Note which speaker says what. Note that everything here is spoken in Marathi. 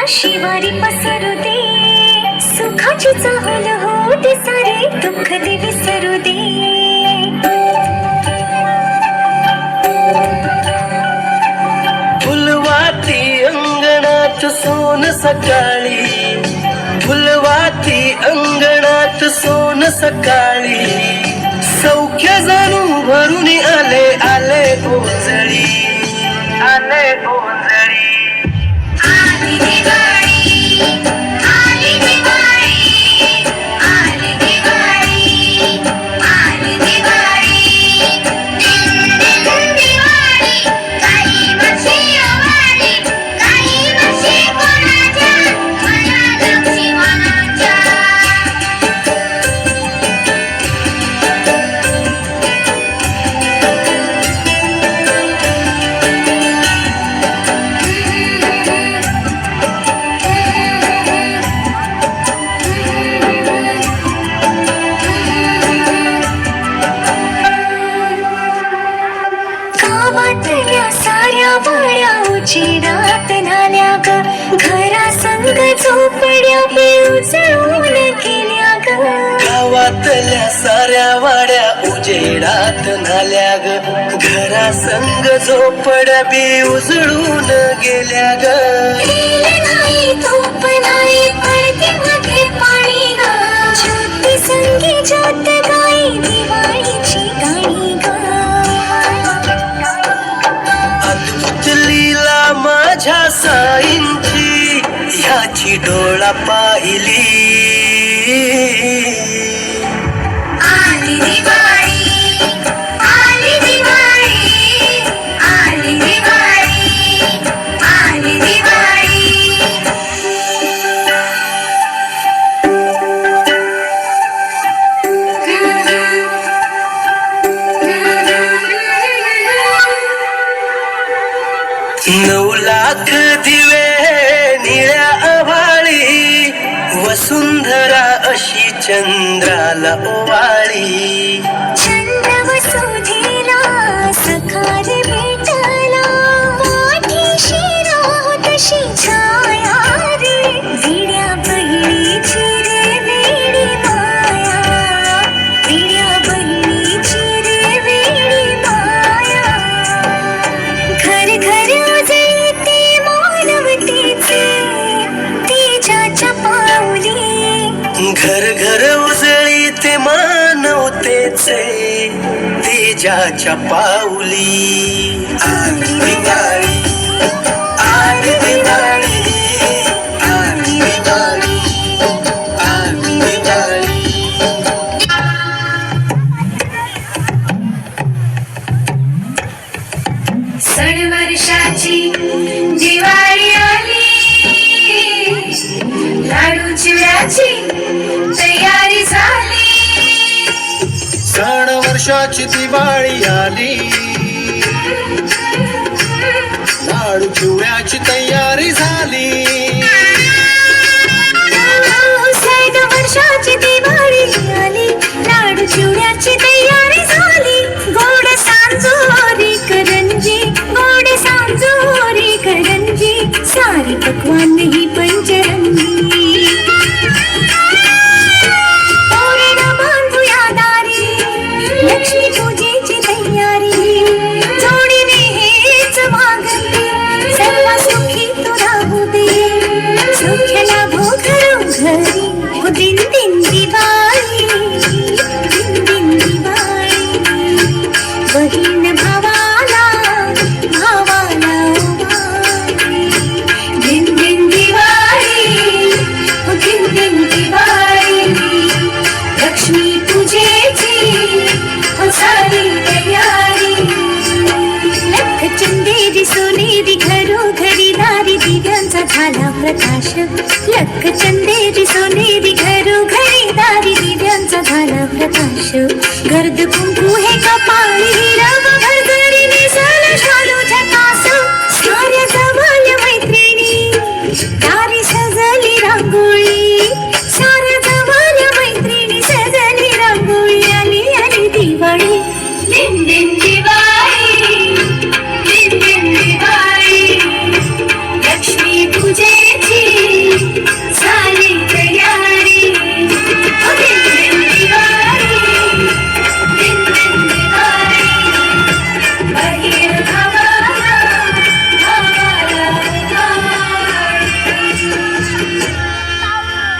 Speaker 1: शिवारी पसरू दे, सुखाची चाहूल होऊ दे, सारे दुःख दे विसरू दे.
Speaker 2: फुलवाती अंगणात सोन सकाळी, फुलवाती अंगणात सोन सकाळी, सौख्य जाणून भरून आले आले ओंजळी, आले ओंजळी.
Speaker 1: आली दिवाळी, आली दिवाळी, आली दिवाळी, आली दिवाळी, दिन दिन दिवाळी. काही वर्षे आली, काही वर्षे कोणाच्या, माझ्या लक्ष्मीवानाच्या. गावातल्या साऱ्या वाड्या उजेडात झाल्या ग, घरा संग झोपड्या उजळून गेल्या ग.
Speaker 2: गावातल्या साऱ्या वाड्या उजेडात झाल्या ग, घरा संग झोपड्या बी उजळून गेल्या ग.
Speaker 1: नाही धूप नाही पडते मध्ये पाणी ग, ज्योती संगी ज्योत गाई दिवाळीची गाणी ग.
Speaker 2: अद्भुत लीला माझ्या साईंची, ह्याची डोळा पाहिली.
Speaker 1: आली दिवाळी, आली दिवाळी, आली दिवाळी, आली दिवाळी.
Speaker 2: नऊ लाख दिवे निळ्या आभाळी, वसुंधरा अशी चंद्राला ओवाळी.
Speaker 1: चंद्र वसुधेला सखार भेटला, पाठीशी राहो तशी छाया रे, विड्या बहिणीची रे वेडी माया, विड्या बहिणीची रे वेडी माया. घर घर उजळते मानवतेचे, तिच्याच्या पाऊली.
Speaker 2: घर घर उजळी ते मानवतेचे, तेजाच्या पाऊली. आली दिवाळी, आली दिवाळी, आली दिवाळी, आली दिवाळी.
Speaker 1: सण वर्षाची दिवाळी आली, लाडू चिवड्याची तयारी झाली.
Speaker 3: सण वर्षाची दिवाळी आली, लाडू चिवड्याची तयारी झाली.
Speaker 1: सण वर्षाची दिवाळी आली, लाडू चिवड्याची तयारी झाली. गोड सांजोरी करंजी, गोड सांजोरी करंजी, सारी पकवान ही पंचरंगी. तोरण बांधूया दारी, लक्ष्मी पूजेची तयारी. जोडीने हेच मागते, सर्व सुखी तू राहू दे, सुख लाभो घरोघरी. हो दिन दिन दिवाळी, दिन दिन दिवाळी. बहीण भावाला, भावाला ओवाळी. दिन दिन दिवाळी, हो दिन दिन दिवाळी. लक्ष्मी पूजेची हो सारी तयारी. लख चंदेरी सोनेरी घरोघरी दारी, दिव्यांचा झाला प्रकाश. लख चंदेरी सोनेरी घरोघरी दारी, वर्ष